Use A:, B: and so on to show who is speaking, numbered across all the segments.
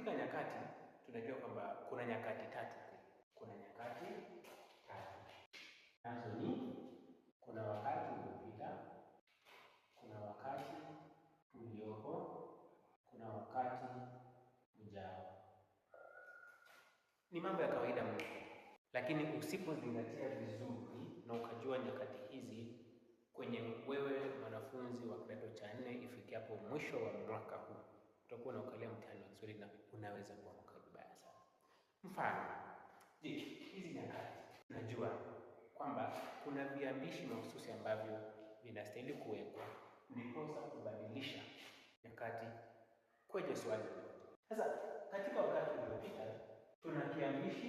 A: Katika nyakati tunajua kwamba kuna nyakati tatu. Kuna nyakati tatu. Nazo ni kuna wakati uliopita, kuna wakati uliopo, kuna wakati ujao. Ni mambo ya kawaida mno, lakini usipozingatia vizuri na ukajua nyakati hizi kwenye wewe mwanafunzi wa kidato cha 4 ifikiapo mwisho wa mwaka huu, utakuwa unaukalia mtihani wa Kiswahili na unaweza kuanguka vibaya sana. Mfano, hizi nyakati najua kwamba kuna viambishi mahususi ambavyo vinastahili kuwekwa ndiposa kubadilisha nyakati kwenye swali lolote. Sasa katika wakati uliopita tuna kiambishi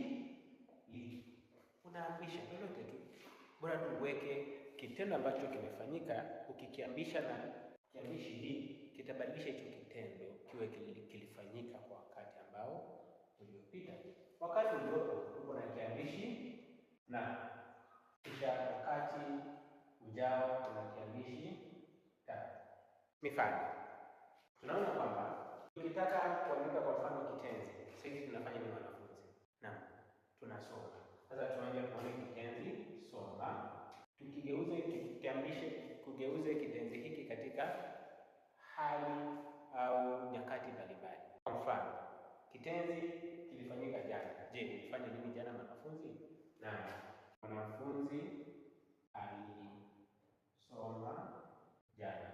A: li. Unaambisha lolote tu, bora tuweke kitendo ambacho kimefanyika. Ukikiambisha na kiambishi li, kitabadilisha hicho kitendo kiwe kilifanyika kwa wakati ambao uliopita. Wakati uliopo uko na kiambishi na, kisha wakati ujao kuna kiambishi ta. Mifano, tunaona kwamba tukitaka kuandika kwa mfano kitenzi, sisi tunafanya ni wanafunzi. Naam, tunasoma. Sasa tunaanza kuona kitenzi soma. Tukigeuza kiambishi, kugeuza kitenzi hiki katika hali au nyakati mbalimbali. Kwa mfano, kitenzi kilifanyika jana. Je, ulifanya nini jana mwanafunzi? Naam, mwanafunzi alisoma jana.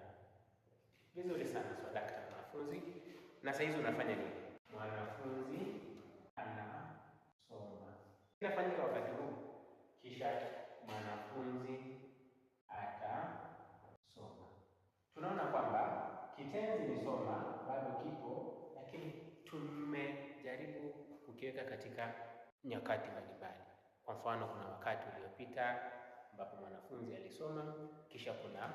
A: Vizuri sana swadakta mwanafunzi. Na sasa hizi unafanya nini? Mwanafunzi anasoma. Inafanyika wakati huu, kisha mwanafunzi atasoma. Tunaona kwamba kitenzi ni soma bado kipo, lakini tumejaribu kukiweka katika nyakati mbalimbali. Kwa mfano, kuna wakati uliopita ambapo mwanafunzi alisoma, kisha kuna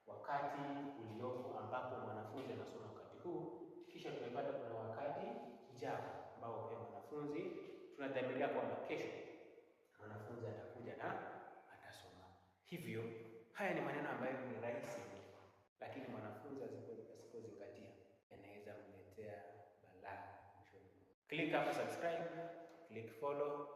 A: wakati uliopo ambapo mwanafunzi anasoma wakati huu, kisha tumepata kuna wakati ujao ambao pia mwanafunzi tunadhamiria kwamba kesho mwanafunzi atakuja na atasoma. Hivyo haya ni maneno ambayo ni rahisi, lakini mwanafunzi asipozingatia yanaweza kumletea balaa mwishoni. Click hapa subscribe, click follow.